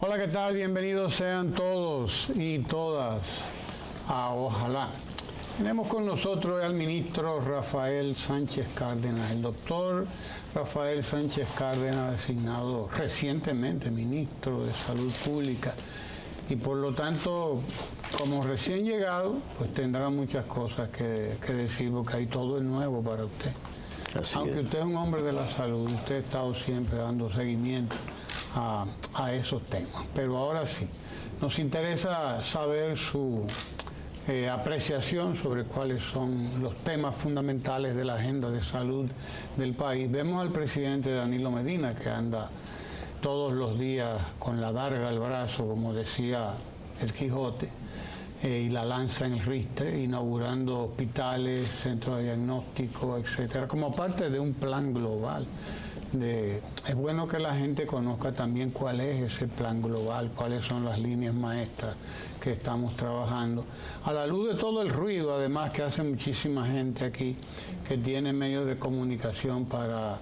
Hola, ¿qué tal? Bienvenidos sean todos y todas a Ojalá. Tenemos con nosotros al ministro Rafael Sánchez Cárdenas, el doctor Rafael Sánchez Cárdenas, designado recientemente ministro de Salud Pública, y por lo tanto, como recién llegado, pues tendrá muchas cosas que decir, porque hay todo el nuevo para usted. Aunque usted es un hombre de la salud, usted ha estado siempre dando seguimiento a esos temas. Pero ahora sí, nos interesa saber su apreciación sobre cuáles son los temas fundamentales de la agenda de salud del país. Vemos al presidente Danilo Medina, que anda todos los días con la darga al brazo, como decía el Quijote, y la lanza en el ristre, inaugurando hospitales, centros de diagnóstico, etcétera, como parte de un plan global. Es bueno que la gente conozca también cuál es ese plan global, cuáles son las líneas maestras que estamos trabajando, a la luz de todo el ruido, además, que hace muchísima gente aquí, que tiene medios de comunicación para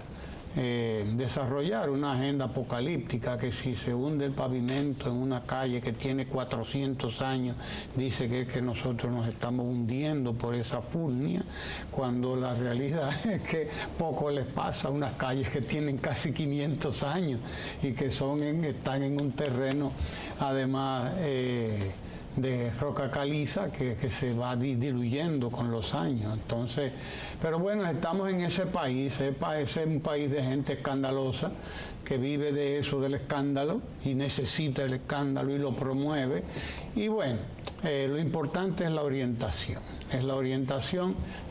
desarrollar una agenda apocalíptica, que si se hunde el pavimento en una calle que tiene 400 años, dice que nosotros nos estamos hundiendo por esa furnia, cuando la realidad es que poco les pasa a unas calles que tienen casi 500 años y que están en un terreno, además, de roca caliza que se va diluyendo con los años. Entonces, pero bueno, estamos en ese país, es un país de gente escandalosa, que vive de eso, del escándalo, y necesita el escándalo y lo promueve. Y bueno, lo importante es la orientación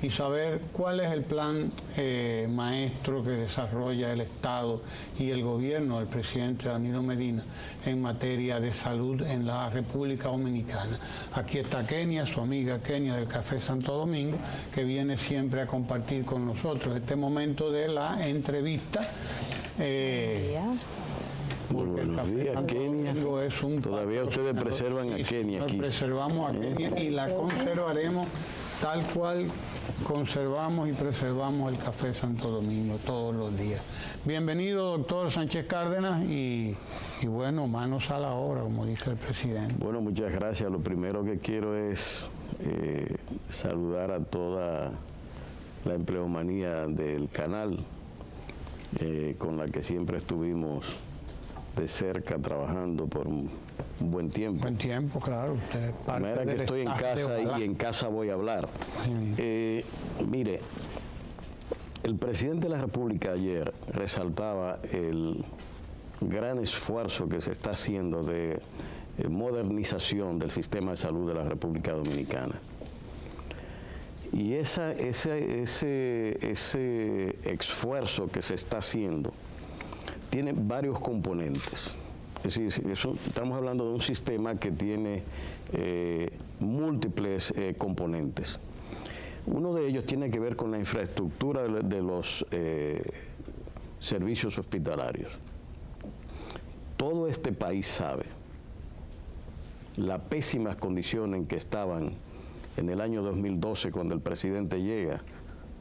y saber cuál es el plan maestro que desarrolla el Estado y el gobierno del presidente Danilo Medina en materia de salud en la República Dominicana. Aquí está Kenia, su amiga Kenia del Café Santo Domingo, que viene siempre a compartir con nosotros este momento de la entrevista. Muy buenos días, Kenia. Todavía ustedes preservan a Kenia aquí. Preservamos a Kenia y la conservaremos tal cual conservamos y preservamos el Café Santo Domingo todos los días. Bienvenido, doctor Sánchez Cárdenas, y bueno, manos a la obra, como dice el presidente. Bueno, muchas gracias. Lo primero que quiero es saludar a toda la empleomanía del canal, con la que siempre estuvimos de cerca trabajando por un buen tiempo. Buen tiempo, claro. Usted de manera que estoy en casa y en casa voy a hablar. Mire, el presidente de la República ayer resaltaba el gran esfuerzo que se está haciendo de modernización del sistema de salud de la República Dominicana. Y ese esfuerzo que se está haciendo tiene varios componentes. Es decir, estamos hablando de un sistema que tiene múltiples componentes. Uno de ellos tiene que ver con la infraestructura de los servicios hospitalarios. Todo este país sabe las pésimas condiciones en que estaban en el año 2012, cuando el presidente llega,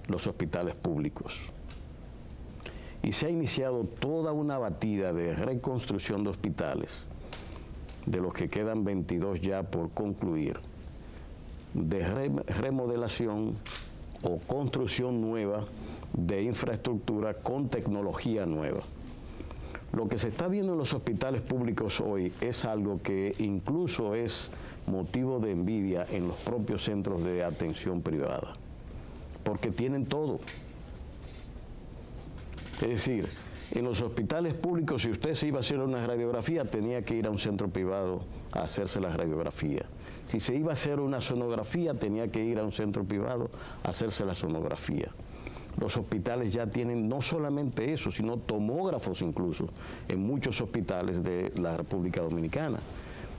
los hospitales públicos. Y se ha iniciado toda una batida de reconstrucción de hospitales, de los que quedan 22 ya por concluir, de remodelación o construcción nueva de infraestructura con tecnología nueva. Lo que se está viendo en los hospitales públicos hoy es algo que incluso es motivo de envidia en los propios centros de atención privada, porque tienen todo. Es decir, en los hospitales públicos, si usted se iba a hacer una radiografía, tenía que ir a un centro privado a hacerse la radiografía. Si se iba a hacer una sonografía, tenía que ir a un centro privado a hacerse la sonografía. Los hospitales ya tienen no solamente eso, sino tomógrafos incluso, en muchos hospitales de la República Dominicana.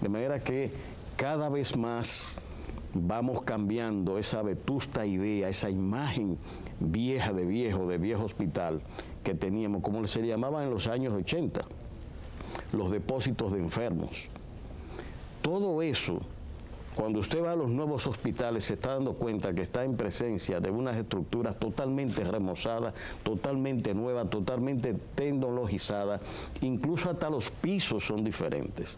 De manera que cada vez más vamos cambiando esa vetusta idea, esa imagen vieja de viejo hospital que teníamos, como se llamaban en los años 80, los depósitos de enfermos. Todo eso Cuando usted va a los nuevos hospitales se está dando cuenta que está en presencia de unas estructuras totalmente remozadas, totalmente nuevas, totalmente tecnologizadas, incluso hasta los pisos son diferentes,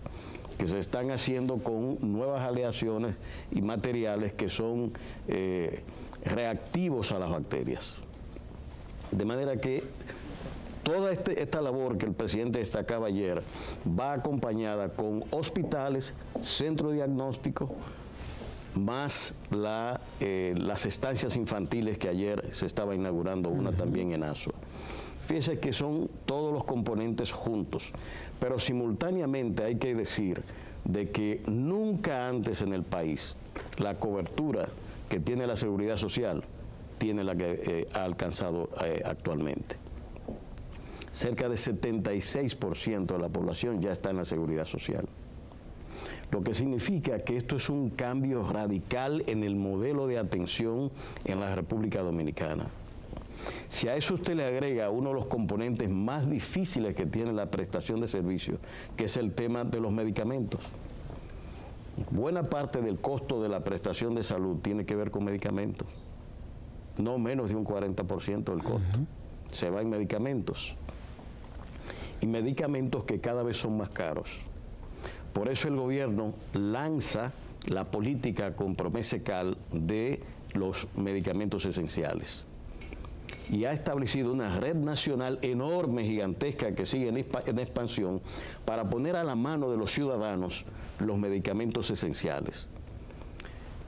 que se están haciendo con nuevas aleaciones y materiales que son reactivos a las bacterias. De manera que toda esta labor que el presidente destacaba ayer va acompañada con hospitales, centro diagnóstico, más las estancias infantiles que ayer se estaba inaugurando una también en Azua. Fíjense que son todos los componentes juntos, pero simultáneamente hay que decir de que nunca antes en el país la cobertura que tiene la seguridad social tiene la que ha alcanzado actualmente. Cerca de 76% de la población ya está en la seguridad social. Lo que significa que esto es un cambio radical en el modelo de atención en la República Dominicana. Si a eso usted le agrega uno de los componentes más difíciles que tiene la prestación de servicios, que es el tema de los medicamentos. Buena parte del costo de la prestación de salud tiene que ver con medicamentos. No menos de un 40% del costo. Se va en medicamentos. Y medicamentos que cada vez son más caros. Por eso el gobierno lanza la política con Promesecal de los medicamentos esenciales. Y ha establecido una red nacional enorme, gigantesca, que sigue en expansión, para poner a la mano de los ciudadanos los medicamentos esenciales.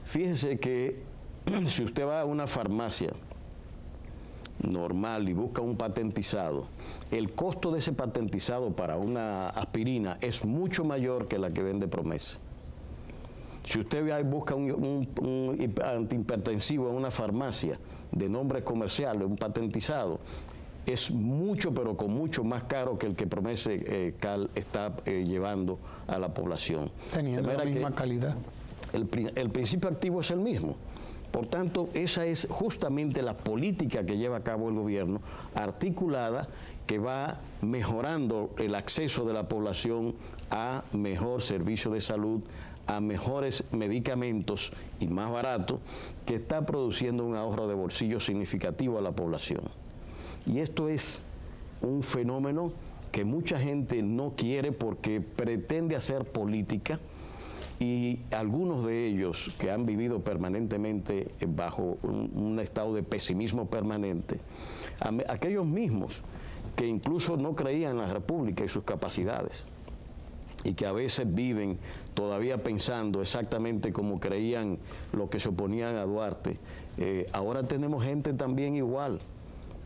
Fíjese que si usted va a una farmacia normal y busca un patentizado, el costo de ese patentizado para una aspirina es mucho mayor que la que vende Promesa. Si usted va y busca un antihipertensivo en una farmacia de nombre comercial, un patentizado, es mucho, pero con mucho más caro que el que Promesecal está llevando a la población. Teniendo la misma calidad. El principio activo es el mismo. Por tanto, esa es justamente la política que lleva a cabo el gobierno, articulada, que va mejorando el acceso de la población a mejor servicio de salud, a mejores medicamentos y más baratos, que está produciendo un ahorro de bolsillo significativo a la población. Y esto es un fenómeno que mucha gente no quiere porque pretende hacer política, y algunos de ellos que han vivido permanentemente bajo un estado de pesimismo permanente, aquellos mismos que incluso no creían en la República y sus capacidades, y que a veces viven todavía pensando exactamente como creían los que se oponían a Duarte, ahora tenemos gente también igual,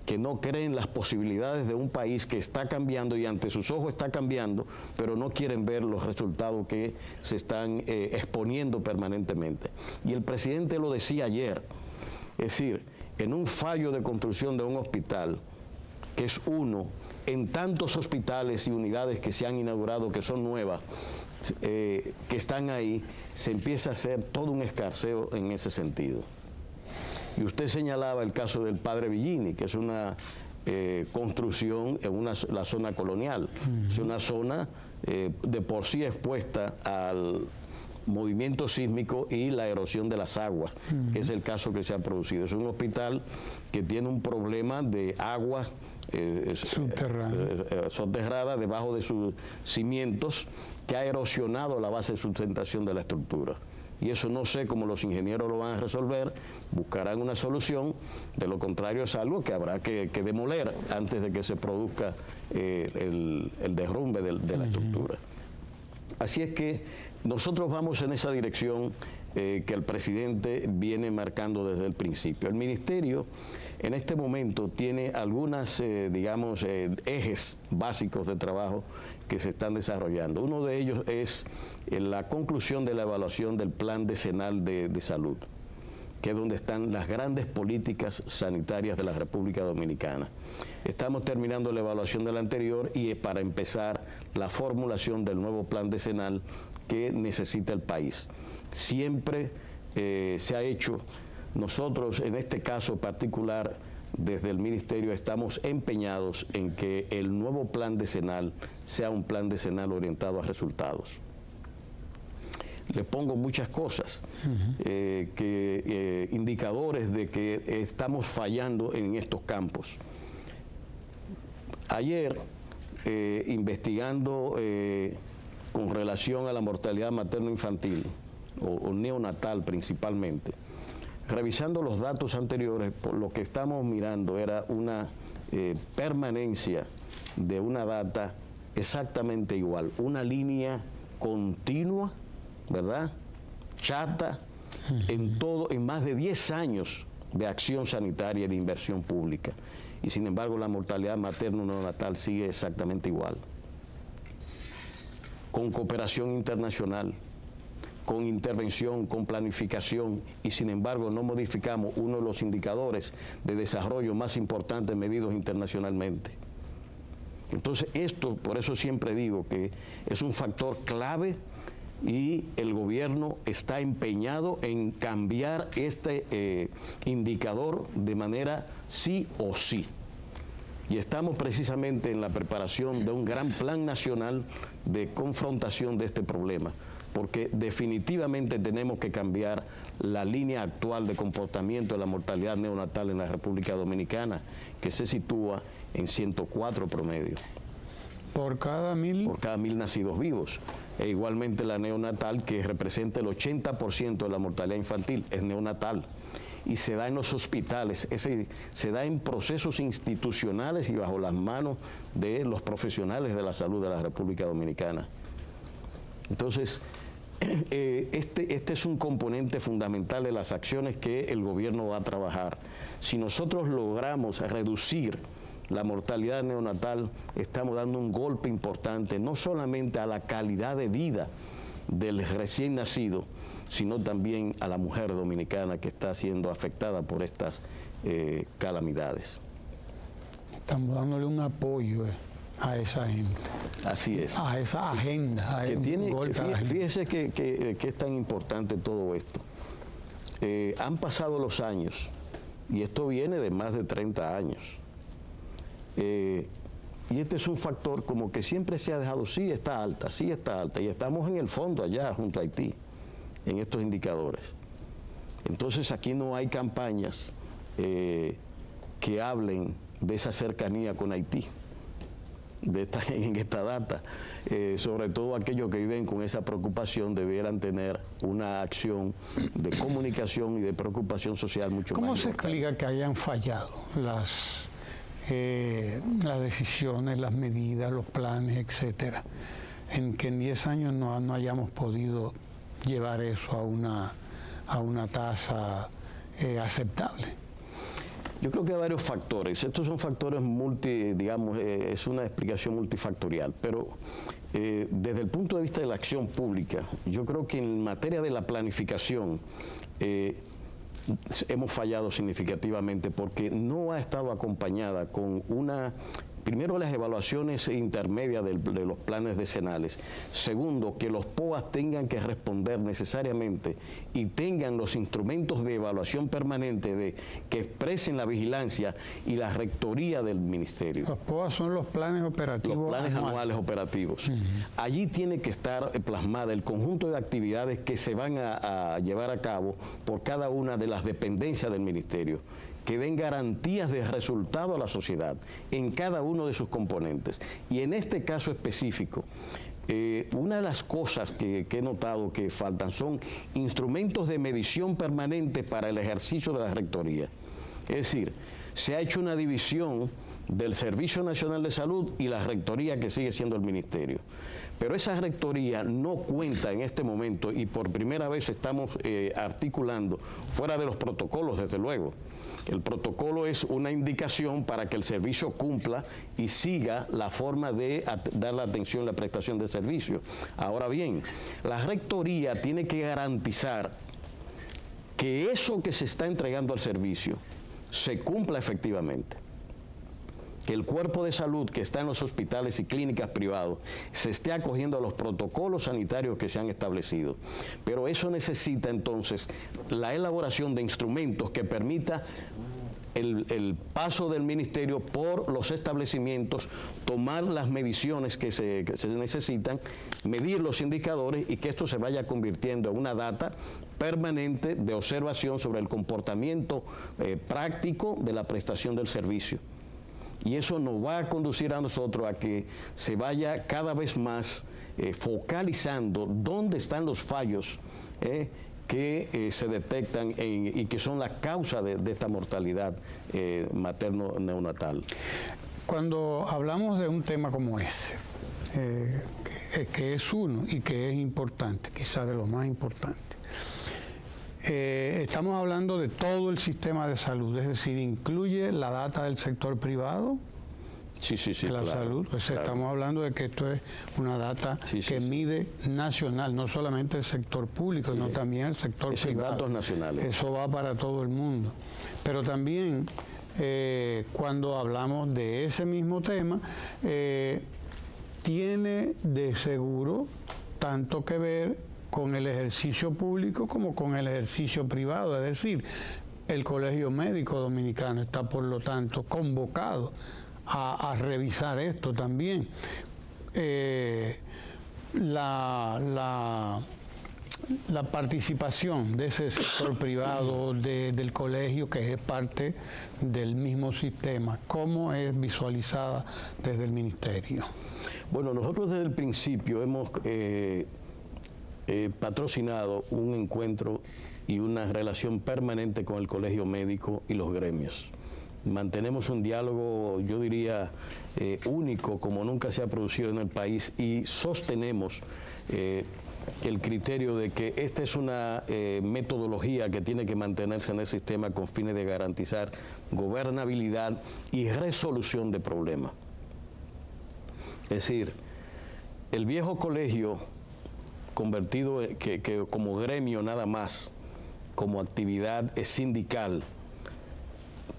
que no creen las posibilidades de un país que está cambiando y ante sus ojos está cambiando, pero no quieren ver los resultados que se están exponiendo permanentemente. Y el presidente lo decía ayer, es decir, en un fallo de construcción de un hospital, que es uno, en tantos hospitales y unidades que se han inaugurado, que son nuevas, que están ahí, se empieza a hacer todo un escarceo en ese sentido. Y usted señalaba el caso del Padre Villini, que es una construcción en la zona colonial. Es una zona de por sí expuesta al movimiento sísmico y la erosión de las aguas, que es el caso que se ha producido. Es un hospital que tiene un problema de aguas soterrada debajo de sus cimientos, que ha erosionado la base de sustentación de la estructura. Y eso no sé cómo los ingenieros lo van a resolver, buscarán una solución, de lo contrario es algo que habrá que demoler antes de que se produzca el derrumbe de la estructura. Así es que nosotros vamos en esa dirección que el presidente viene marcando desde el principio. El ministerio en este momento tiene algunas, ejes básicos de trabajo que se están desarrollando. Uno de ellos es la conclusión de la evaluación del Plan Decenal de Salud, que es donde están las grandes políticas sanitarias de la República Dominicana. Estamos terminando la evaluación del anterior y es para empezar la formulación del nuevo Plan Decenal que necesita el país. Siempre se ha hecho. Nosotros, en este caso particular, desde el Ministerio estamos empeñados en que el nuevo plan decenal sea un plan decenal orientado a resultados. le pongo muchas cosas, indicadores de que estamos fallando en estos campos. Ayer, investigando con relación a la mortalidad materno-infantil, o neonatal principalmente, revisando los datos anteriores, por lo que estamos mirando era una permanencia de una data exactamente igual, una línea continua, ¿verdad?, chata, en todo, en más de 10 años de acción sanitaria y de inversión pública. Y sin embargo la mortalidad materno-neonatal sigue exactamente igual. Con cooperación internacional, con intervención, con planificación, y sin embargo no modificamos uno de los indicadores de desarrollo más importantes medidos internacionalmente. Entonces esto, por eso siempre digo que es un factor clave y el gobierno está empeñado en cambiar este indicador de manera sí o sí. Y estamos precisamente en la preparación de un gran plan nacional de confrontación de este problema, porque definitivamente tenemos que cambiar la línea actual de comportamiento de la mortalidad neonatal en la República Dominicana, que se sitúa en 104 promedio. ¿Por cada 1000? Por cada 1000 nacidos vivos. E igualmente la neonatal, que representa el 80% de la mortalidad infantil, es neonatal. Y se da en los hospitales, se da en procesos institucionales y bajo las manos de los profesionales de la salud de la República Dominicana. Entonces, este es un componente fundamental de las acciones que el gobierno va a trabajar. Si nosotros logramos reducir la mortalidad neonatal, estamos dando un golpe importante, no solamente a la calidad de vida del recién nacido, sino también a la mujer dominicana que está siendo afectada por estas calamidades. Estamos dándole un apoyo a esa gente. Así es. A esa agenda. Fíjese que es tan importante todo esto. Han pasado los años, y esto viene de más de 30 años. Y este es un factor como que siempre se ha dejado, sí está alta, y estamos en el fondo allá junto a Haití, en estos indicadores. Entonces aquí no hay campañas que hablen de esa cercanía con Haití, en esta data. Sobre todo aquellos que viven con esa preocupación debieran tener una acción de comunicación y de preocupación social mucho más importante. ¿Cómo se explica que hayan fallado las decisiones, las medidas, los planes, etcétera, en que en 10 años no hayamos podido llevar eso a una tasa aceptable? Yo creo que hay varios factores. Estos son factores es una explicación multifactorial, pero desde el punto de vista de la acción pública, yo creo que en materia de la planificación hemos fallado significativamente porque no ha estado acompañada con primero, las evaluaciones intermedias de los planes decenales. Segundo, que los POAS tengan que responder necesariamente y tengan los instrumentos de evaluación permanente que expresen la vigilancia y la rectoría del ministerio. Los POAS son los planes operativos. Los planes anuales operativos. Allí tiene que estar plasmada el conjunto de actividades que se van a llevar a cabo por cada una de las dependencias del ministerio, que den garantías de resultado a la sociedad en cada uno de sus componentes. Y en este caso específico, una de las cosas que he notado que faltan son instrumentos de medición permanente para el ejercicio de la rectoría. Es decir, se ha hecho una división del Servicio Nacional de Salud y la rectoría que sigue siendo el ministerio. Pero esa rectoría no cuenta en este momento y por primera vez estamos articulando, fuera de los protocolos desde luego. El protocolo es una indicación para que el servicio cumpla y siga la forma de dar la atención, la prestación de servicio. Ahora bien, la rectoría tiene que garantizar que eso que se está entregando al servicio se cumpla efectivamente. Que el cuerpo de salud que está en los hospitales y clínicas privados se esté acogiendo a los protocolos sanitarios que se han establecido. Pero eso necesita entonces la elaboración de instrumentos que permita el paso del ministerio por los establecimientos, tomar las mediciones que se necesitan, medir los indicadores y que esto se vaya convirtiendo en una data permanente de observación sobre el comportamiento práctico de la prestación del servicio. Y eso nos va a conducir a nosotros a que se vaya cada vez más focalizando dónde están los fallos que se detectan y que son la causa de esta mortalidad materno-neonatal. Cuando hablamos de un tema como ese, que es uno y que es importante, quizás de lo más importante, estamos hablando de todo el sistema de salud, es decir, incluye la data del sector privado. Sí, de la salud. Pues claro. Estamos hablando de que esto es una data que mide nacional, no solamente el sector público, sino también el sector privado. Datos nacionales. Eso va para todo el mundo. Pero también cuando hablamos de ese mismo tema, tiene de seguro tanto que ver con el ejercicio público como con el ejercicio privado. Es decir, el Colegio Médico Dominicano está, por lo tanto, convocado a revisar esto también. La participación de ese sector privado del colegio, que es parte del mismo sistema, ¿cómo es visualizada desde el ministerio? Bueno, nosotros desde el principio hemos patrocinado un encuentro y una relación permanente con el Colegio Médico y los gremios. Mantenemos un diálogo, yo diría, único, como nunca se ha producido en el país, y sostenemos el criterio de que esta es una metodología que tiene que mantenerse en el sistema con fines de garantizar gobernabilidad y resolución de problemas. Es decir, el viejo colegio convertido que como gremio nada más, como actividad sindical,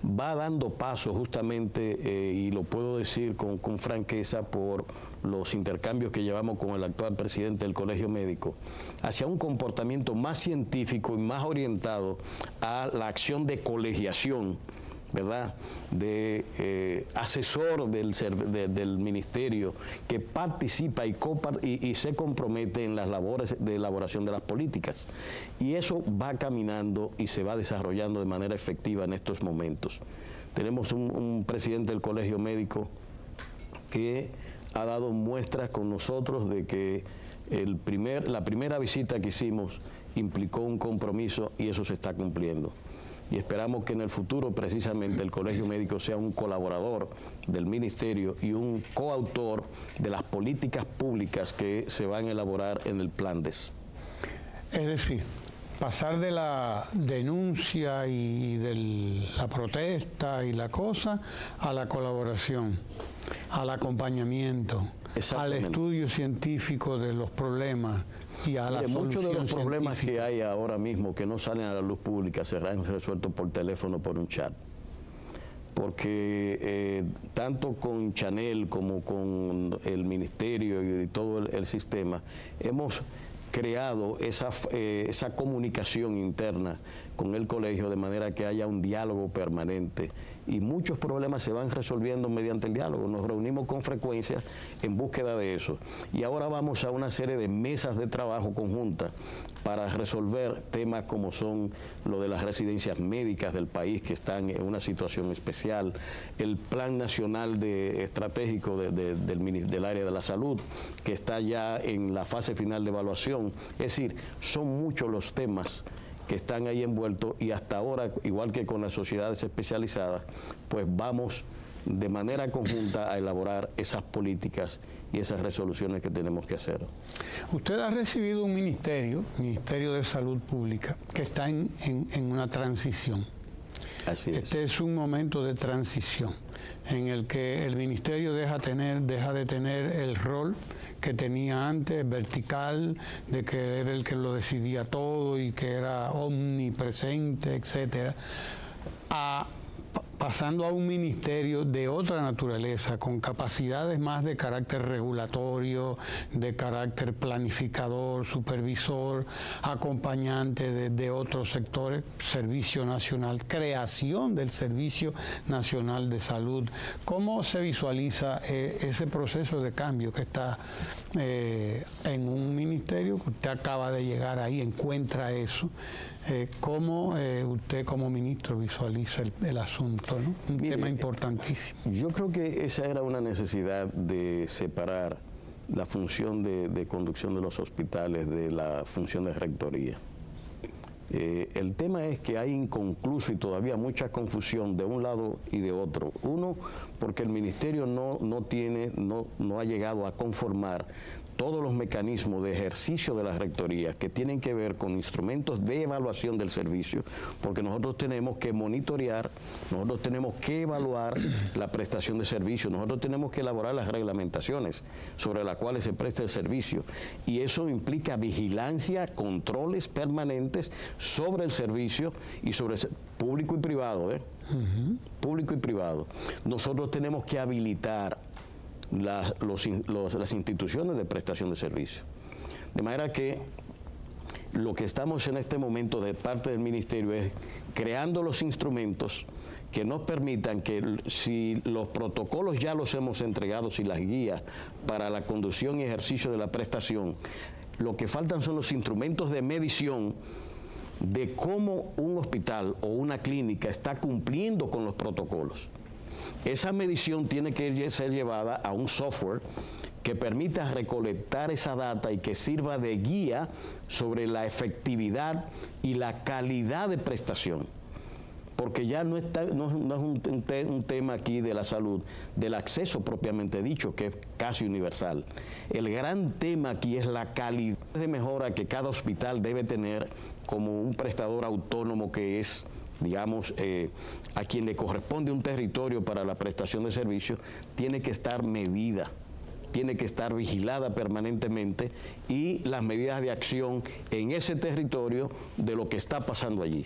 va dando paso justamente, y lo puedo decir con franqueza por los intercambios que llevamos con el actual presidente del Colegio Médico, hacia un comportamiento más científico y más orientado a la acción de colegiación, ¿verdad?, de asesor del ministerio que participa y se compromete en las labores de elaboración de las políticas. Y eso va caminando y se va desarrollando de manera efectiva en estos momentos. Tenemos un presidente del Colegio Médico que ha dado muestras con nosotros de que la primera visita que hicimos implicó un compromiso y eso se está cumpliendo. Y esperamos que en el futuro precisamente el Colegio Médico sea un colaborador del ministerio y un coautor de las políticas públicas que se van a elaborar en el Plan DES. Es decir, pasar de la denuncia y de la protesta y la cosa a la colaboración, al acompañamiento, al estudio científico de los problemas y a la solución. Muchos de los problemas que hay ahora mismo que no salen a la luz pública serán resueltos por teléfono, por un chat. Porque tanto con Chanel como con el ministerio y todo el sistema, hemos creado esa comunicación interna con el colegio de manera que haya un diálogo permanente y muchos problemas se van resolviendo mediante el diálogo. Nos reunimos con frecuencia en búsqueda de eso y ahora vamos a una serie de mesas de trabajo conjuntas para resolver temas como son lo de las residencias médicas del país que están en una situación especial, el plan nacional estratégico del área de la salud que está ya en la fase final de evaluación. Es decir, son muchos los temas que están ahí envueltos y hasta ahora, igual que con las sociedades especializadas, pues vamos de manera conjunta a elaborar esas políticas y esas resoluciones que tenemos que hacer. Usted ha recibido un ministerio de Salud Pública, que está en una transición. Así es. Este es un momento de transición en el que el ministerio deja de tener el rol que tenía antes, vertical, de que era el que lo decidía todo y que era omnipresente, etcétera, pasando a un ministerio de otra naturaleza, con capacidades más de carácter regulatorio, de carácter planificador, supervisor, acompañante de otros sectores, Servicio Nacional, creación del Servicio Nacional de Salud. ¿Cómo se visualiza ese proceso de cambio que está en un ministerio que usted acaba de llegar ahí, encuentra eso? ¿Cómo usted como ministro visualiza el asunto, ¿no? Un tema importantísimo. Yo creo que esa era una necesidad de separar la función de conducción de los hospitales de la función de rectoría. El tema es que hay inconcluso y todavía mucha confusión de un lado y de otro. Uno, porque el ministerio no ha llegado a conformar todos los mecanismos de ejercicio de las rectorías que tienen que ver con instrumentos de evaluación del servicio, porque nosotros tenemos que monitorear, nosotros tenemos que evaluar la prestación de servicio, nosotros tenemos que elaborar las reglamentaciones sobre las cuales se presta el servicio, y eso implica vigilancia, controles permanentes sobre el servicio y sobre el público y privado, público y privado. Nosotros tenemos que habilitar las instituciones de prestación de servicio. De manera que lo que estamos en este momento de parte del Ministerio es creando los instrumentos que nos permitan que, si los protocolos ya los hemos entregado, si las guías para la conducción y ejercicio de la prestación, lo que faltan son los instrumentos de medición de cómo un hospital o una clínica está cumpliendo con los protocolos. Esa medición tiene que ser llevada a un software que permita recolectar esa data y que sirva de guía sobre la efectividad y la calidad de prestación. Porque ya no es un tema aquí de la salud, del acceso propiamente dicho, que es casi universal. El gran tema aquí es la calidad de mejora que cada hospital debe tener como un prestador autónomo que es, digamos, a quien le corresponde un territorio para la prestación de servicios, tiene que estar medida, tiene que estar vigilada permanentemente, y las medidas de acción en ese territorio de lo que está pasando allí.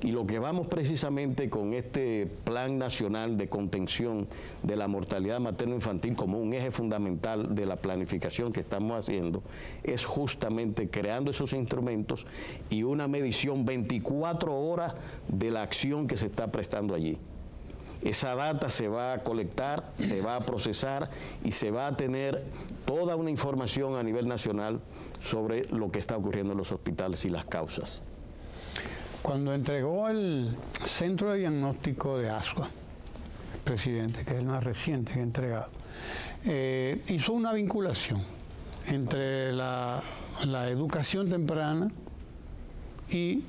Y lo que vamos precisamente con este Plan Nacional de Contención de la Mortalidad Materno-Infantil como un eje fundamental de la planificación que estamos haciendo, es justamente creando esos instrumentos y una medición 24 horas de la acción que se está prestando allí. Esa data se va a colectar, se va a procesar y se va a tener toda una información a nivel nacional sobre lo que está ocurriendo en los hospitales y las causas. Cuando entregó el Centro de Diagnóstico de Asua, el presidente, que es el más reciente que ha entregado, hizo una vinculación entre la educación temprana y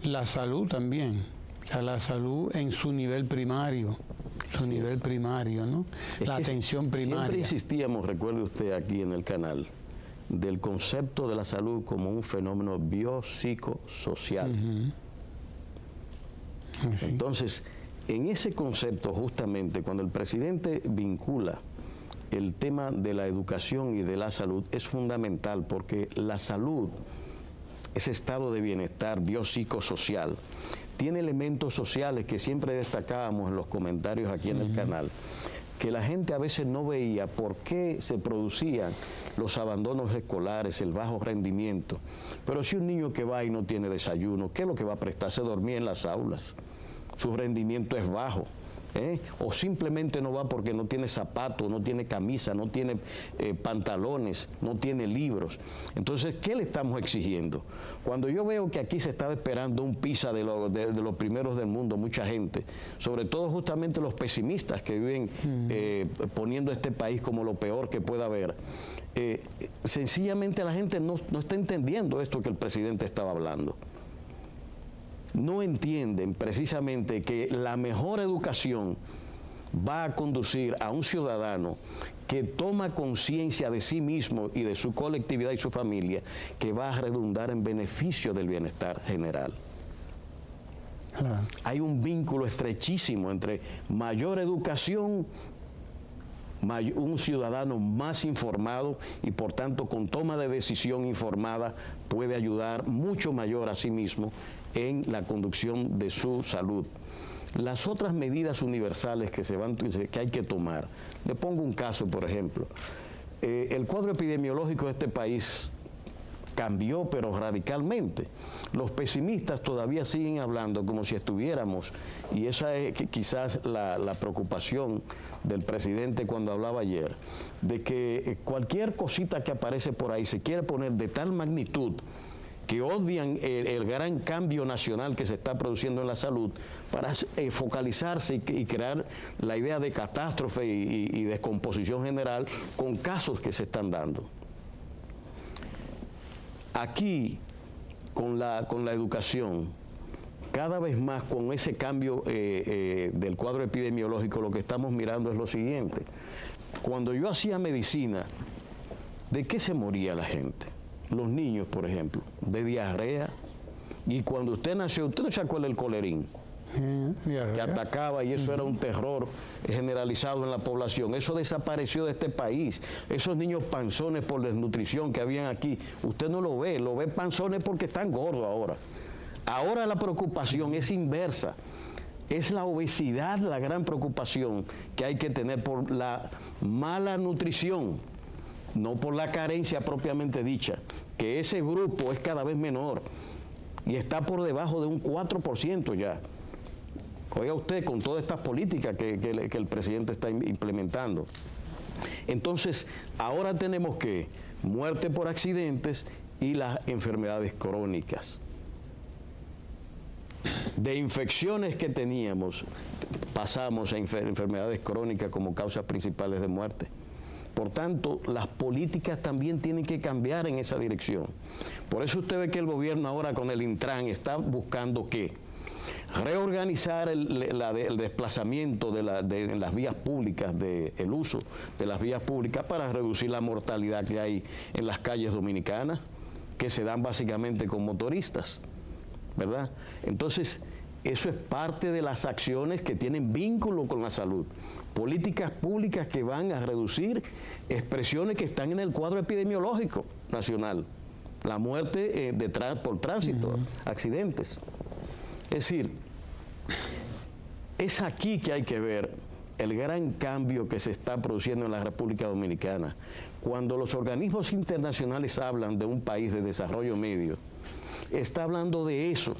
la salud también, o sea, la salud en su nivel primario, ¿no? La atención primaria. Siempre insistíamos, recuerde usted aquí en el canal, del concepto de la salud como un fenómeno biopsicosocial. Entonces, en ese concepto justamente, cuando el presidente vincula el tema de la educación y de la salud, es fundamental, porque la salud, ese estado de bienestar biopsicosocial, tiene elementos sociales que siempre destacábamos en los comentarios aquí en el canal, que la gente a veces no veía por qué se producían los abandonos escolares, el bajo rendimiento. Pero si un niño que va y no tiene desayuno, ¿qué es lo que va a prestar? Se dormía en las aulas, su rendimiento es bajo. O simplemente no va porque no tiene zapatos, no tiene camisa, no tiene pantalones, no tiene libros. Entonces, ¿qué le estamos exigiendo? Cuando yo veo que aquí se estaba esperando un PISA de los primeros del mundo, mucha gente, sobre todo justamente los pesimistas que viven poniendo a este país como lo peor que pueda haber, sencillamente la gente no está entendiendo esto que el presidente estaba hablando. No entienden precisamente que la mejor educación va a conducir a un ciudadano que toma conciencia de sí mismo y de su colectividad y su familia, que va a redundar en beneficio del bienestar general. Hay un vínculo estrechísimo entre mayor educación, un ciudadano más informado y por tanto con toma de decisión informada puede ayudar mucho mayor a sí mismo en la conducción de su salud. Las otras medidas universales que hay que tomar, le pongo un caso, por ejemplo. El cuadro epidemiológico de este país cambió, pero radicalmente. Los pesimistas todavía siguen hablando como si estuviéramos, y esa es quizás la preocupación del presidente cuando hablaba ayer, de que cualquier cosita que aparece por ahí se quiere poner de tal magnitud que obvian el gran cambio nacional que se está produciendo en la salud para focalizarse y crear la idea de catástrofe y descomposición general con casos que se están dando. Aquí, con la educación, cada vez más con ese cambio del cuadro epidemiológico, lo que estamos mirando es lo siguiente. Cuando yo hacía medicina, ¿de qué se moría la gente? Los niños, por ejemplo, de diarrea. Y cuando usted nació, ¿usted no se acuerda del colerín? Que atacaba, y eso era un terror generalizado en la población. Eso desapareció de este país. Esos niños panzones por desnutrición que habían aquí, usted no lo ve panzones porque están gordos ahora. Ahora la preocupación es inversa. Es la obesidad la gran preocupación que hay que tener por la mala nutrición, no por la carencia propiamente dicha, que ese grupo es cada vez menor y está por debajo de un 4% ya. Oiga usted, con todas estas políticas que el presidente está implementando. Entonces, ahora tenemos que muerte por accidentes y las enfermedades crónicas. De infecciones que teníamos, pasamos a enfermedades crónicas como causas principales de muerte. Por tanto, las políticas también tienen que cambiar en esa dirección. Por eso usted ve que el gobierno ahora con el Intran está buscando ¿qué? Reorganizar el desplazamiento de las vías públicas, el uso de las vías públicas para reducir la mortalidad que hay en las calles dominicanas, que se dan básicamente con motoristas, ¿verdad? Entonces, eso es parte de las acciones que tienen vínculo con la salud. Políticas públicas que van a reducir expresiones que están en el cuadro epidemiológico nacional. La muerte por tránsito, accidentes. Es decir, es aquí que hay que ver el gran cambio que se está produciendo en la República Dominicana. Cuando los organismos internacionales hablan de un país de desarrollo medio, está hablando de eso.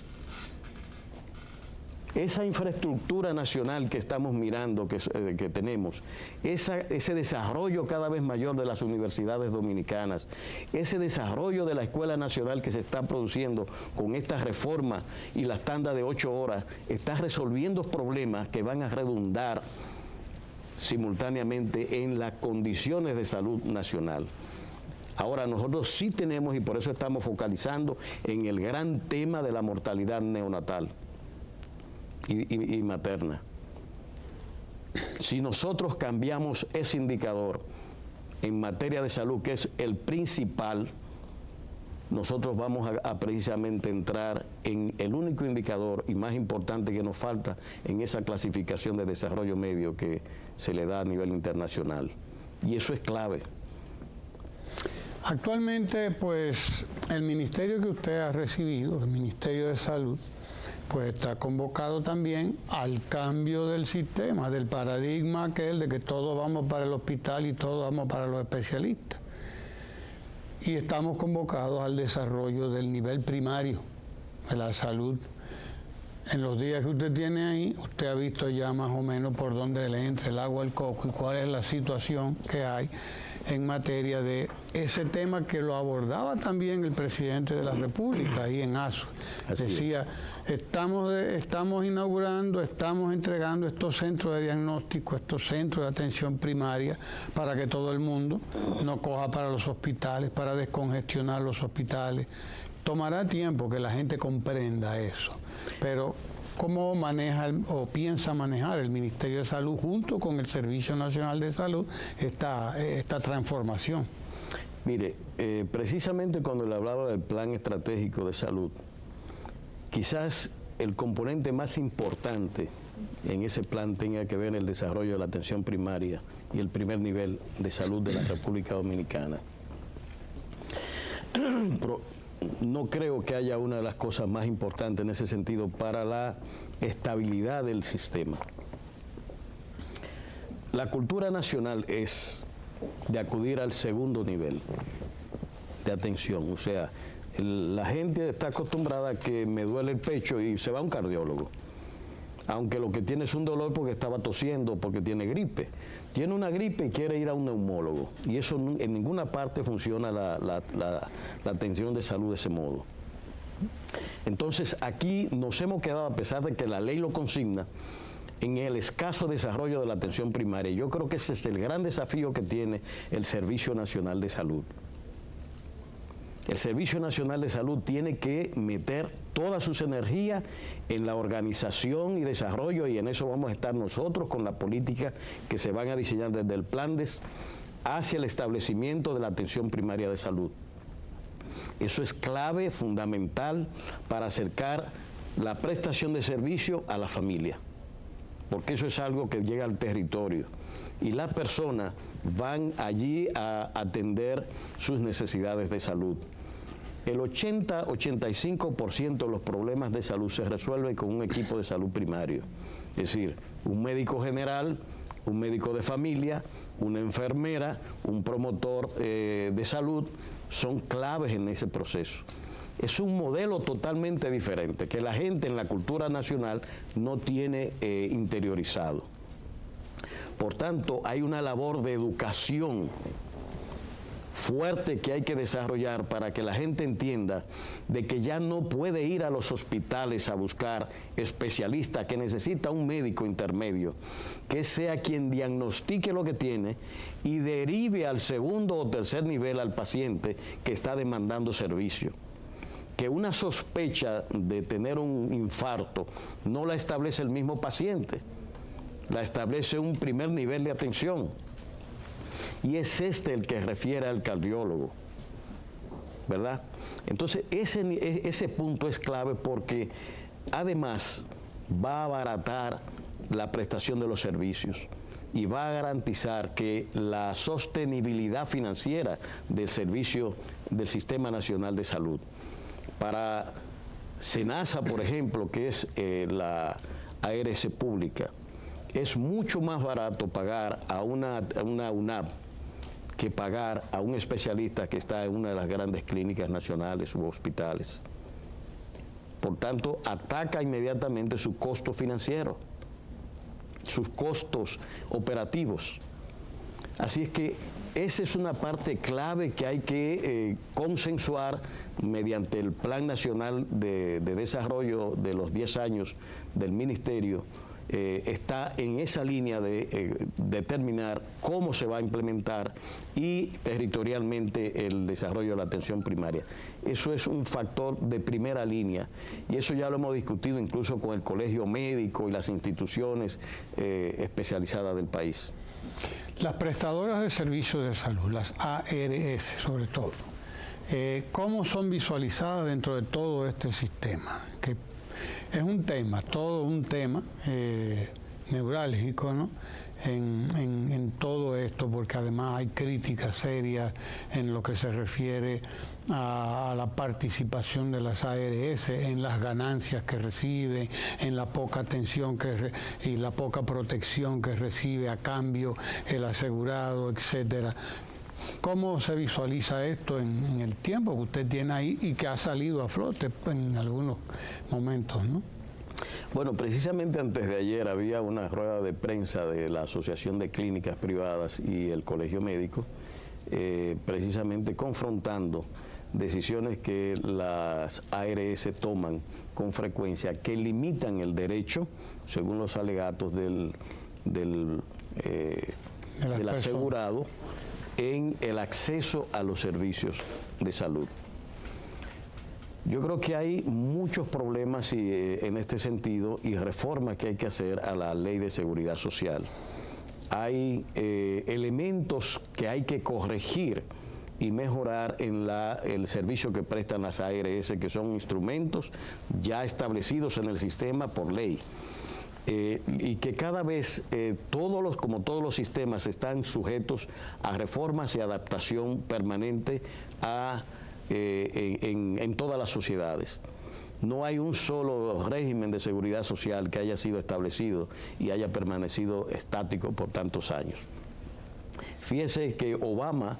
Esa infraestructura nacional que estamos mirando, que tenemos, ese desarrollo cada vez mayor de las universidades dominicanas, ese desarrollo de la Escuela Nacional que se está produciendo con esta reforma y las tandas de 8 horas, está resolviendo problemas que van a redundar simultáneamente en las condiciones de salud nacional. Ahora nosotros sí tenemos, y por eso estamos focalizando en el gran tema de la mortalidad neonatal y materna. Si nosotros cambiamos ese indicador en materia de salud, que es el principal, nosotros vamos a precisamente entrar en el único indicador y más importante que nos falta en esa clasificación de desarrollo medio que se le da a nivel internacional. Y eso es clave. Actualmente, pues, el ministerio que usted ha recibido, el Ministerio de Salud, pues está convocado también al cambio del sistema, del paradigma aquel de que todos vamos para el hospital y todos vamos para los especialistas. Y estamos convocados al desarrollo del nivel primario de la salud. En los días que usted tiene ahí, usted ha visto ya más o menos por dónde le entra el agua al coco y cuál es la situación que hay en materia de ese tema que lo abordaba también el presidente de la República ahí en ASO. Decía, estamos inaugurando, estamos entregando estos centros de diagnóstico, estos centros de atención primaria para que todo el mundo no coja para los hospitales, para descongestionar los hospitales. Tomará tiempo que la gente comprenda eso, pero ¿cómo maneja o piensa manejar el Ministerio de Salud junto con el Servicio Nacional de Salud esta transformación? Mire, precisamente cuando le hablaba del Plan Estratégico de Salud, quizás el componente más importante en ese plan tenga que ver el desarrollo de la atención primaria y el primer nivel de salud de la República Dominicana. no creo que haya una de las cosas más importantes en ese sentido para la estabilidad del sistema. La cultura nacional es de acudir al segundo nivel de atención, o sea, la gente está acostumbrada a que me duele el pecho y se va a un cardiólogo, aunque lo que tiene es un dolor porque estaba tosiendo, porque tiene gripe. Tiene una gripe y quiere ir a un neumólogo, y eso en ninguna parte funciona la atención de salud de ese modo. Entonces aquí nos hemos quedado, a pesar de que la ley lo consigna, en el escaso desarrollo de la atención primaria. Yo creo que ese es el gran desafío que tiene el Servicio Nacional de Salud. El Servicio Nacional de Salud tiene que meter todas sus energías en la organización y desarrollo, y en eso vamos a estar nosotros con la política que se van a diseñar desde el PLANDES hacia el establecimiento de la atención primaria de salud. Eso es clave, fundamental, para acercar la prestación de servicio a la familia, porque eso es algo que llega al territorio y las personas van allí a atender sus necesidades de salud. El 80-85% de los problemas de salud se resuelven con un equipo de salud primario, es decir, un médico general, un médico de familia, una enfermera, un promotor de salud, son claves en ese proceso. Es un modelo totalmente diferente que la gente en la cultura nacional no tiene interiorizado. Por tanto, hay una labor de educación fuerte que hay que desarrollar para que la gente entienda de que ya no puede ir a los hospitales a buscar especialistas, que necesita un médico intermedio, que sea quien diagnostique lo que tiene y derive al segundo o tercer nivel al paciente que está demandando servicio. Que una sospecha de tener un infarto no la establece el mismo paciente, la establece un primer nivel de atención. Y es el que refiere al cardiólogo, ¿verdad? Entonces, ese punto es clave porque además va a abaratar la prestación de los servicios y va a garantizar que la sostenibilidad financiera del servicio del Sistema Nacional de Salud. Para SENASA, por ejemplo, que es la ARS pública, es mucho más barato pagar a una UNAP que pagar a un especialista que está en una de las grandes clínicas nacionales u hospitales. Por tanto, ataca inmediatamente su costo financiero, sus costos operativos. Así es que esa es una parte clave que hay que consensuar mediante el Plan Nacional de Desarrollo de los 10 años del Ministerio. Está en esa línea de determinar cómo se va a implementar y territorialmente el desarrollo de la atención primaria. Eso es un factor de primera línea y eso ya lo hemos discutido incluso con el Colegio Médico y las instituciones especializadas del país. Las prestadoras de servicios de salud, las ARS sobre todo, ¿cómo son visualizadas dentro de todo este sistema? Que es un tema, todo un tema neurálgico, ¿no? En todo esto, porque además hay críticas serias en lo que se refiere a la participación de las ARS, en las ganancias que recibe, en la poca atención y la poca protección que recibe a cambio el asegurado, etcétera. ¿Cómo se visualiza esto en el tiempo que usted tiene ahí y que ha salido a flote en algunos momentos, ¿no? Bueno, precisamente antes de ayer había una rueda de prensa de la Asociación de Clínicas Privadas y el Colegio Médico, precisamente confrontando decisiones que las ARS toman con frecuencia, que limitan el derecho, según los alegatos del asegurado, en el acceso a los servicios de salud. Yo creo que hay muchos problemas en este sentido y reformas que hay que hacer a la Ley de Seguridad Social. Hay elementos que hay que corregir y mejorar en el servicio que prestan las ARS, que son instrumentos ya establecidos en el sistema por ley. Y que cada vez como todos los sistemas están sujetos a reformas y adaptación permanente a en todas las sociedades. No hay un solo régimen de seguridad social que haya sido establecido y haya permanecido estático por tantos años. Fíjese que Obama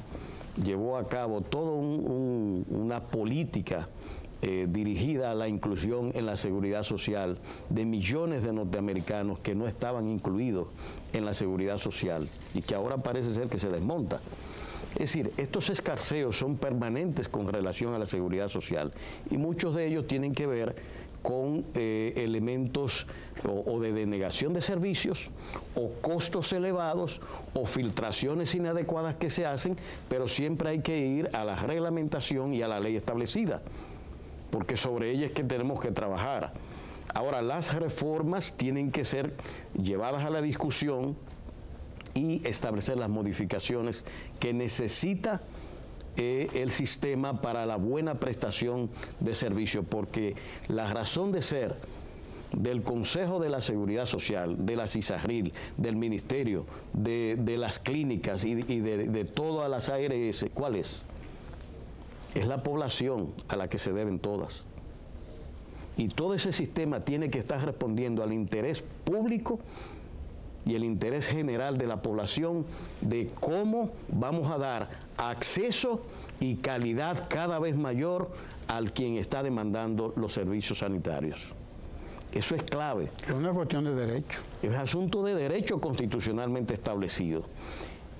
llevó a cabo toda una política dirigida a la inclusión en la seguridad social de millones de norteamericanos que no estaban incluidos en la seguridad social y que ahora parece ser que se desmonta. Es decir, estos escarceos son permanentes con relación a la seguridad social y muchos de ellos tienen que ver con elementos o de denegación de servicios o costos elevados o filtraciones inadecuadas que se hacen, pero siempre hay que ir a la reglamentación y a la ley establecida, porque sobre ella es que tenemos que trabajar. Ahora, las reformas tienen que ser llevadas a la discusión y establecer las modificaciones que necesita el sistema para la buena prestación de servicios, porque la razón de ser del Consejo de la Seguridad Social, de la CISAGRIL, del Ministerio, de las clínicas y de todas las ARS, ¿cuál es? Es la población a la que se deben todas. Y todo ese sistema tiene que estar respondiendo al interés público y el interés general de la población de cómo vamos a dar acceso y calidad cada vez mayor al quien está demandando los servicios sanitarios. Eso es clave. Es una cuestión de derecho. Es asunto de derecho constitucionalmente establecido.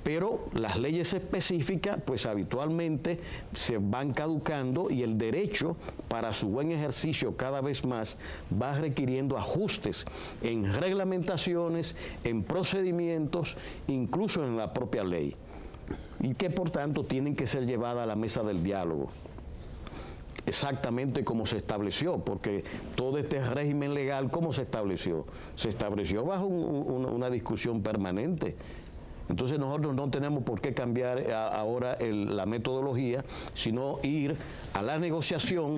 Pero las leyes específicas, pues habitualmente se van caducando y el derecho para su buen ejercicio cada vez más va requiriendo ajustes en reglamentaciones, en procedimientos, incluso en la propia ley. Y que por tanto tienen que ser llevadas a la mesa del diálogo. Exactamente como se estableció, porque todo este régimen legal, ¿cómo se estableció? Se estableció bajo una discusión permanente. Entonces nosotros no tenemos por qué cambiar ahora la metodología, sino ir a la negociación,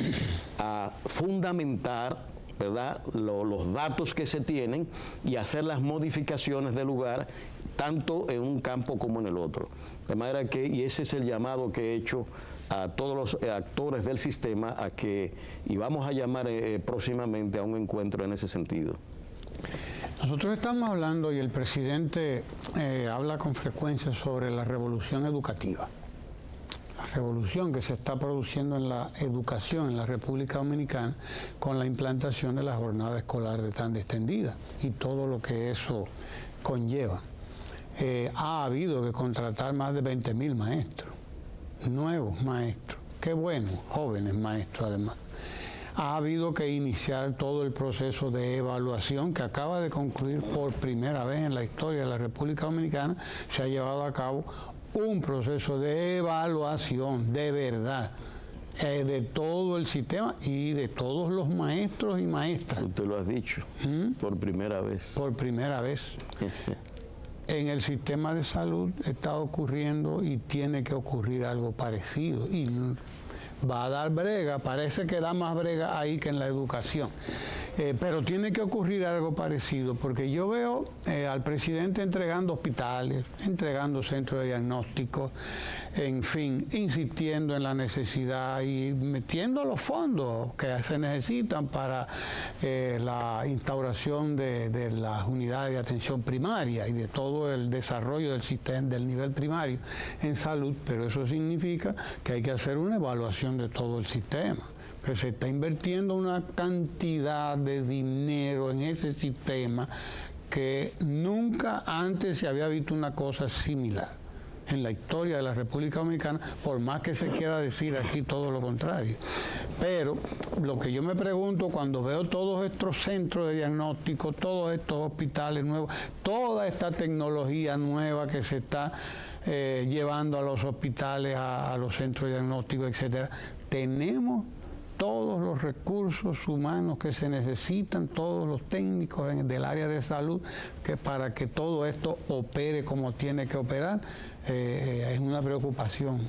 a fundamentar, ¿verdad?, los datos que se tienen y hacer las modificaciones del lugar, tanto en un campo como en el otro. De manera que, y ese es el llamado que he hecho a todos los actores del sistema a que, y vamos a llamar próximamente a un encuentro en ese sentido. Nosotros estamos hablando, y el presidente habla con frecuencia sobre la revolución educativa. La revolución que se está produciendo en la educación en la República Dominicana con la implantación de la jornada escolar tan extendida y todo lo que eso conlleva. Ha habido que contratar más de 20.000 maestros, nuevos maestros, qué bueno, jóvenes maestros además. Ha habido que iniciar todo el proceso de evaluación que acaba de concluir por primera vez en la historia de la República Dominicana. Se ha llevado a cabo un proceso de evaluación de verdad de todo el sistema y de todos los maestros y maestras. Usted lo ha dicho, por primera vez. Por primera vez. En el sistema de salud está ocurriendo y tiene que ocurrir algo parecido. Y va a dar brega, parece que da más brega ahí que en la educación. Pero tiene que ocurrir algo parecido, porque yo veo al presidente entregando hospitales, entregando centros de diagnóstico, en fin, insistiendo en la necesidad y metiendo los fondos que se necesitan para la instauración de las unidades de atención primaria y de todo el desarrollo del sistema del nivel primario en salud, pero eso significa que hay que hacer una evaluación de todo el sistema, que se está invirtiendo una cantidad de dinero en ese sistema que nunca antes se había visto una cosa similar en la historia de la República Dominicana, por más que se quiera decir aquí todo lo contrario. Pero lo que yo me pregunto cuando veo todos estos centros de diagnóstico, todos estos hospitales nuevos, toda esta tecnología nueva que se está llevando a los hospitales, a los centros de diagnóstico, etcétera, tenemos todos los recursos humanos que se necesitan, todos los técnicos del área de salud, que para que todo esto opere como tiene que operar, es una preocupación.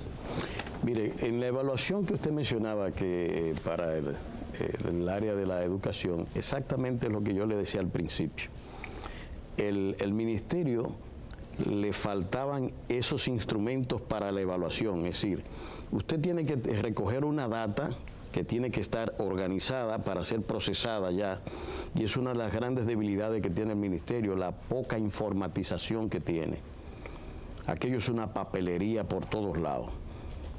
Mire, en la evaluación que usted mencionaba que para el área de la educación, exactamente lo que yo le decía al principio. El ministerio le faltaban esos instrumentos para la evaluación. Es decir, usted tiene que recoger una data que tiene que estar organizada para ser procesada ya, y es una de las grandes debilidades que tiene el ministerio, la poca informatización que tiene. Aquello es una papelería por todos lados,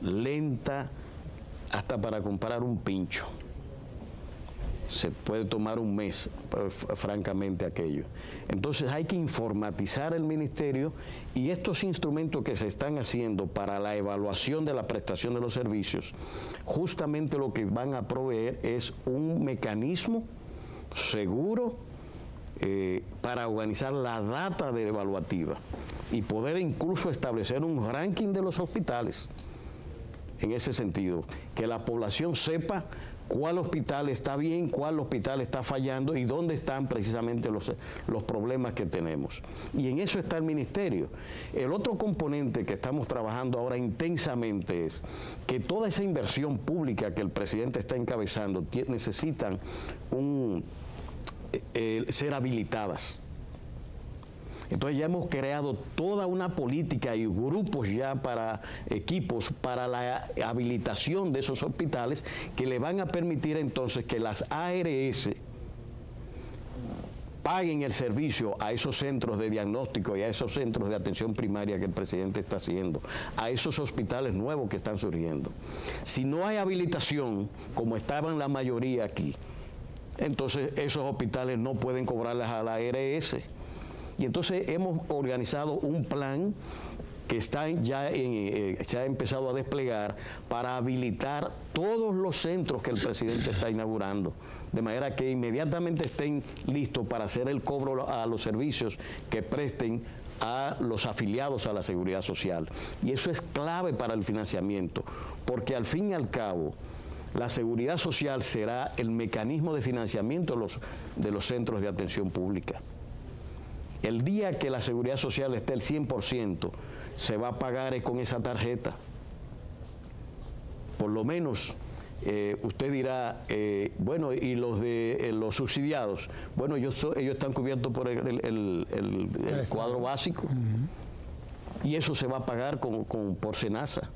lenta hasta para comprar un pincho. Se puede tomar un mes, francamente, aquello. Entonces hay que informatizar el ministerio, y estos instrumentos que se están haciendo para la evaluación de la prestación de los servicios, justamente lo que van a proveer es un mecanismo seguro para organizar la data de evaluativa y poder incluso establecer un ranking de los hospitales. En ese sentido, que la población sepa cuál hospital está bien, cuál hospital está fallando y dónde están precisamente los problemas que tenemos. Y en eso está el ministerio. El otro componente que estamos trabajando ahora intensamente es que toda esa inversión pública que el presidente está encabezando necesitan ser habilitadas. Entonces ya hemos creado toda una política y grupos ya para equipos para la habilitación de esos hospitales que le van a permitir entonces que las ARS paguen el servicio a esos centros de diagnóstico y a esos centros de atención primaria que el presidente está haciendo, a esos hospitales nuevos que están surgiendo. Si no hay habilitación, como estaban la mayoría aquí, entonces esos hospitales no pueden cobrarles a la ARS. Y entonces hemos organizado un plan que está se ha empezado a desplegar para habilitar todos los centros que el presidente está inaugurando, de manera que inmediatamente estén listos para hacer el cobro a los servicios que presten a los afiliados a la Seguridad Social. Y eso es clave para el financiamiento, porque al fin y al cabo, la Seguridad Social será el mecanismo de financiamiento de los centros de atención pública. El día que la Seguridad Social esté al 100%, se va a pagar con esa tarjeta. Por lo menos, usted dirá, bueno, y los subsidiados, bueno, ellos están cubiertos por el cuadro básico, y eso se va a pagar por SENASA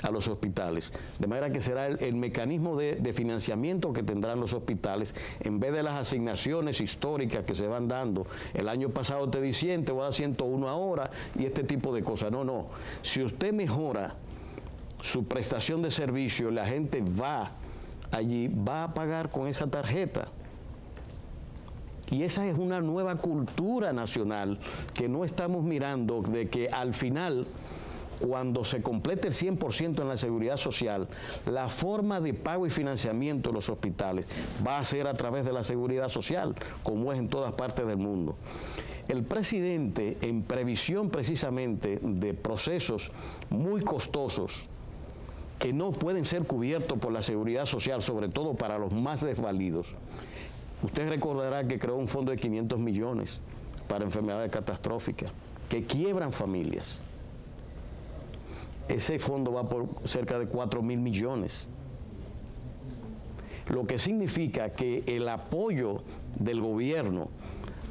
a los hospitales, de manera que será el mecanismo de financiamiento que tendrán los hospitales, en vez de las asignaciones históricas que se van dando. El año pasado te di 100, te voy a dar 101 ahora, y este tipo de cosas. No. Si usted mejora su prestación de servicio, la gente va allí, va a pagar con esa tarjeta. Y esa es una nueva cultura nacional que no estamos mirando, de que al final, cuando se complete el 100% en la Seguridad Social, la forma de pago y financiamiento de los hospitales va a ser a través de la Seguridad Social, como es en todas partes del mundo. El presidente, en previsión precisamente de procesos muy costosos que no pueden ser cubiertos por la Seguridad Social, sobre todo para los más desvalidos, usted recordará que creó un fondo de 500 millones para enfermedades catastróficas que quiebran familias. Ese fondo va por cerca de 4.000 millones. Lo que significa que el apoyo del gobierno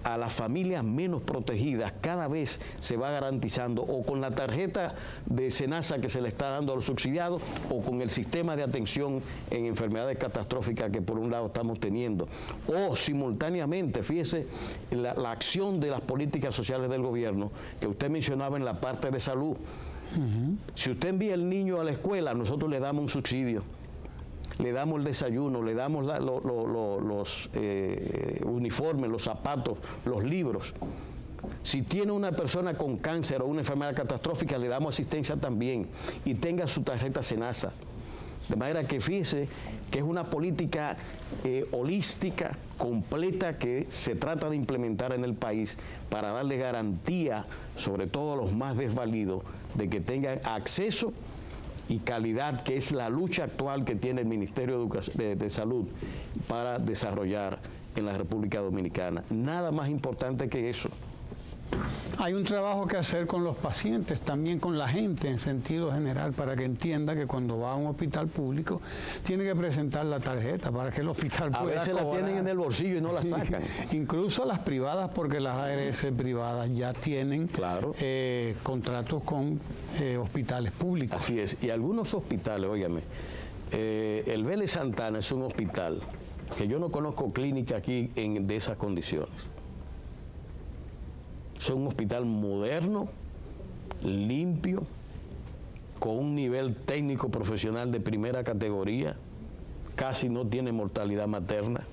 a las familias menos protegidas cada vez se va garantizando, o con la tarjeta de SENASA que se le está dando a los subsidiados, o con el sistema de atención en enfermedades catastróficas que por un lado estamos teniendo, o simultáneamente, fíjese, la acción de las políticas sociales del gobierno que usted mencionaba en la parte de salud. Si usted envía el niño a la escuela, nosotros le damos un subsidio, le damos el desayuno, le damos los uniformes, los zapatos, los libros. Si tiene una persona con cáncer o una enfermedad catastrófica, le damos asistencia también, y tenga su tarjeta SENASA. De manera que fíjese que es una política holística, completa, que se trata de implementar en el país para darle garantía, sobre todo a los más desvalidos, de que tengan acceso y calidad, que es la lucha actual que tiene el Ministerio de Salud para desarrollar en la República Dominicana. Nada más importante que eso. Hay un trabajo que hacer con los pacientes, también con la gente en sentido general, para que entienda que cuando va a un hospital público tiene que presentar la tarjeta para que el hospital pueda cobrar. A veces la tienen en el bolsillo y no la sacan. Incluso las privadas, porque las ARS privadas ya tienen contratos con hospitales públicos. Así es, y algunos hospitales, óigame, el Vélez Santana es un hospital que yo no conozco clínica aquí de esas condiciones. Es un hospital moderno, limpio, con un nivel técnico profesional de primera categoría, casi no tiene mortalidad materna.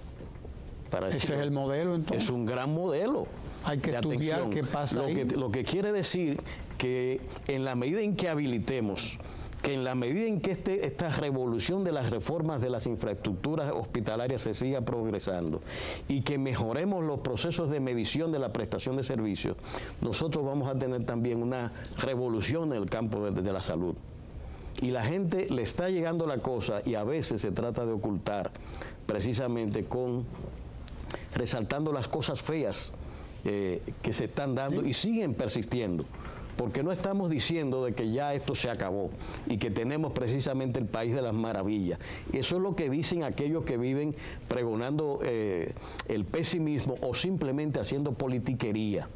¿Ese es el modelo entonces? Es un gran modelo. Hay que estudiar qué pasa ahí. Lo que quiere decir que en la medida en que habilitemos, que en la medida en que esta revolución de las reformas de las infraestructuras hospitalarias se siga progresando y que mejoremos los procesos de medición de la prestación de servicios, nosotros vamos a tener también una revolución en el campo de la salud. Y la gente le está llegando la cosa y a veces se trata de ocultar precisamente resaltando las cosas feas que se están dando y siguen persistiendo. Porque no estamos diciendo de que ya esto se acabó y que tenemos precisamente el país de las maravillas. Eso es lo que dicen aquellos que viven pregonando el pesimismo o simplemente haciendo politiquería.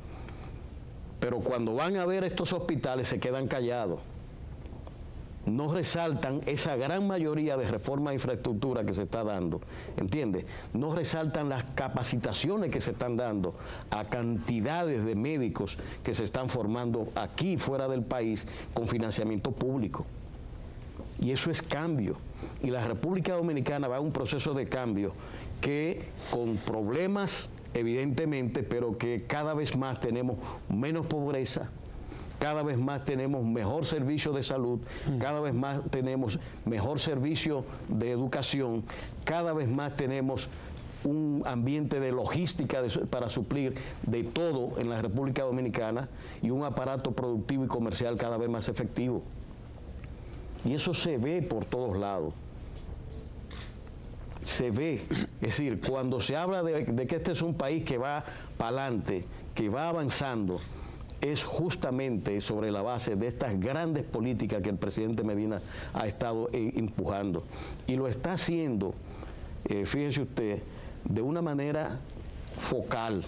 Pero cuando van a ver estos hospitales se quedan callados. No resaltan esa gran mayoría de reformas de infraestructura que se está dando, ¿entiendes? No resaltan las capacitaciones que se están dando a cantidades de médicos que se están formando aquí fuera del país con financiamiento público. Y eso es cambio. Y la República Dominicana va a un proceso de cambio que con problemas evidentemente, pero que cada vez más tenemos menos pobreza, cada vez más tenemos mejor servicio de salud, cada vez más tenemos mejor servicio de educación, cada vez más tenemos un ambiente de logística para suplir de todo en la República Dominicana y un aparato productivo y comercial cada vez más efectivo. Y eso se ve por todos lados. Se ve, es decir, cuando se habla de que este es un país que va para adelante, que va avanzando, es justamente sobre la base de estas grandes políticas que el presidente Medina ha estado empujando. Y lo está haciendo, fíjese usted, de una manera focal.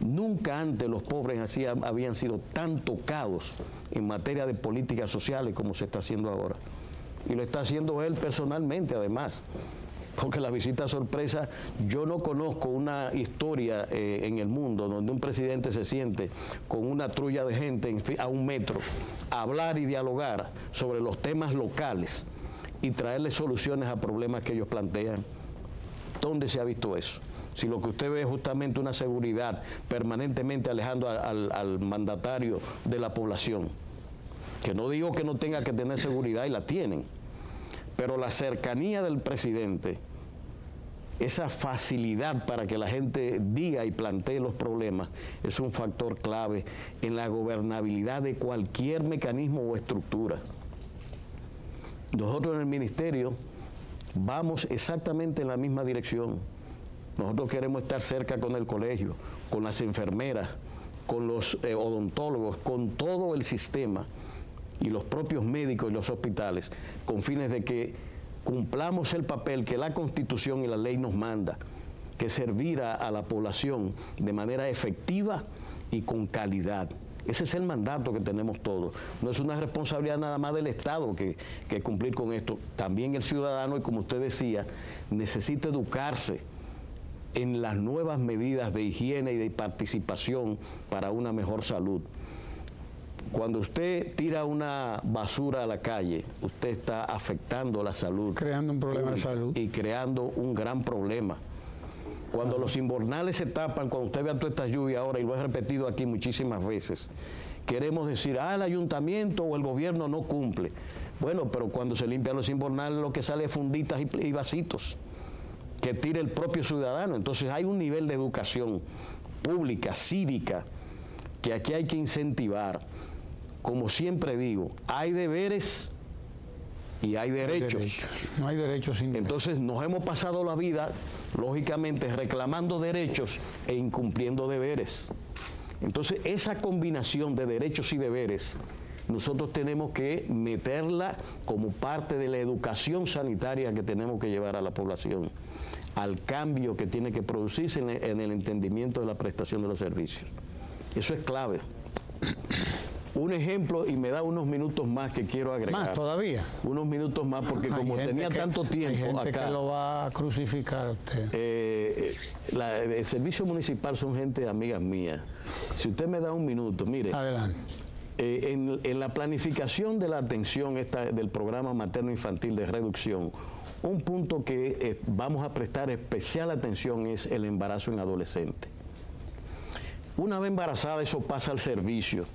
Nunca antes los pobres así habían sido tan tocados en materia de políticas sociales como se está haciendo ahora. Y lo está haciendo él personalmente, además. Porque la visita sorpresa, yo no conozco una historia en el mundo donde un presidente se siente con una trulla de gente a 1 metro a hablar y dialogar sobre los temas locales y traerle soluciones a problemas que ellos plantean. ¿Dónde se ha visto eso? Si lo que usted ve es justamente una seguridad permanentemente alejando al mandatario de la población, que no digo que no tenga que tener seguridad y la tienen, pero la cercanía del presidente, esa facilidad para que la gente diga y plantee los problemas, es un factor clave en la gobernabilidad de cualquier mecanismo o estructura. Nosotros en el ministerio vamos exactamente en la misma dirección. Nosotros queremos estar cerca con el colegio, con las enfermeras, con los odontólogos, con todo el sistema y los propios médicos y los hospitales, con fines de que cumplamos el papel que la Constitución y la ley nos manda, que es servir a la población de manera efectiva y con calidad. Ese es el mandato que tenemos todos. No es una responsabilidad nada más del Estado que cumplir con esto. También el ciudadano, y como usted decía, necesita educarse en las nuevas medidas de higiene y de participación para una mejor salud. Cuando usted tira una basura a la calle, usted está afectando la salud. Creando un problema de salud. Y creando un gran problema. Cuando los invernales se tapan, cuando usted vea toda esta lluvia ahora, y lo he repetido aquí muchísimas veces, queremos decir, el ayuntamiento o el gobierno no cumple. Bueno, pero cuando se limpian los invernales, lo que sale es funditas y vasitos que tire el propio ciudadano. Entonces hay un nivel de educación pública, cívica, que aquí hay que incentivar. Como siempre digo, hay deberes y hay derechos. No hay derechos sin derechos. Entonces nos hemos pasado la vida, lógicamente, reclamando derechos e incumpliendo deberes. Entonces esa combinación de derechos y deberes, nosotros tenemos que meterla como parte de la educación sanitaria que tenemos que llevar a la población, al cambio que tiene que producirse en el entendimiento de la prestación de los servicios. Eso es clave. Un ejemplo, y me da unos minutos más que quiero agregar. ¿Más todavía? Unos minutos más, porque como tenía tanto tiempo hay gente acá, que lo va a crucificar a usted. El servicio municipal son gente amigas mías. Si usted me da un minuto, mire. Adelante. En la planificación de la atención del programa materno-infantil de reducción, un punto que vamos a prestar especial atención es el embarazo en adolescente. Una vez embarazada, eso pasa al servicio,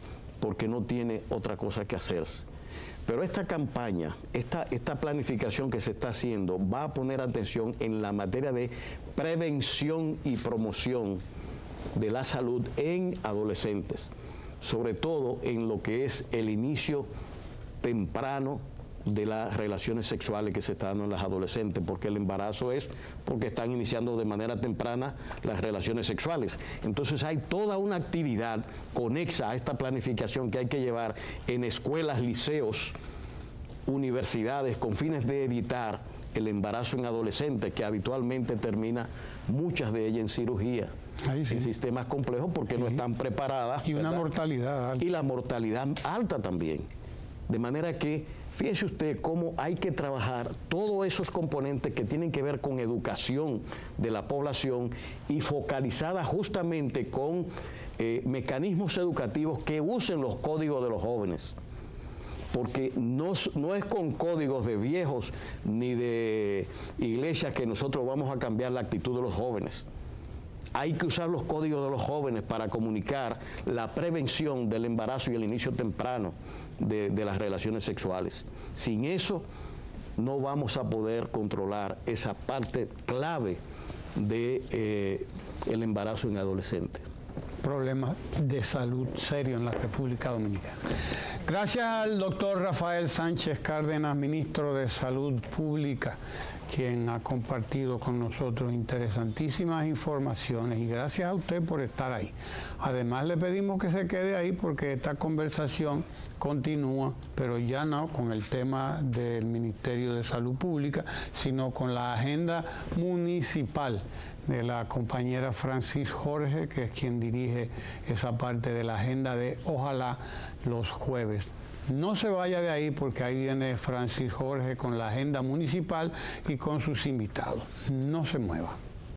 porque no tiene otra cosa que hacerse. Pero esta campaña, esta planificación que se está haciendo, va a poner atención en la materia de prevención y promoción de la salud en adolescentes, sobre todo en lo que es el inicio temprano de las relaciones sexuales que se están dando en las adolescentes, porque el embarazo es porque están iniciando de manera temprana las relaciones sexuales. Entonces hay toda una actividad conexa a esta planificación que hay que llevar en escuelas, liceos, universidades, con fines de evitar el embarazo en adolescentes, que habitualmente termina, muchas de ellas, en cirugía. Ahí sí. En sistemas complejos porque no están preparadas. Y una ¿verdad? mortalidad alta. Y la mortalidad alta también. De manera que, fíjese usted cómo hay que trabajar todos esos componentes que tienen que ver con educación de la población y focalizada justamente con mecanismos educativos que usen los códigos de los jóvenes. Porque no es con códigos de viejos ni de iglesias que nosotros vamos a cambiar la actitud de los jóvenes. Hay que usar los códigos de los jóvenes para comunicar la prevención del embarazo y el inicio temprano de las relaciones sexuales. Sin eso no vamos a poder controlar esa parte clave de el embarazo en adolescentes. Problemas de salud serio en la República Dominicana. Gracias al doctor Rafael Sánchez Cárdenas, ministro de Salud Pública, quien ha compartido con nosotros interesantísimas informaciones, y gracias a usted por estar ahí. Además, le pedimos que se quede ahí porque esta conversación continúa, pero ya no con el tema del Ministerio de Salud Pública, sino con la agenda municipal de la compañera Francis Jorge, que es quien dirige esa parte de la agenda de Ojalá los jueves. No se vaya de ahí porque ahí viene Francis Jorge con la agenda municipal y con sus invitados. No se mueva.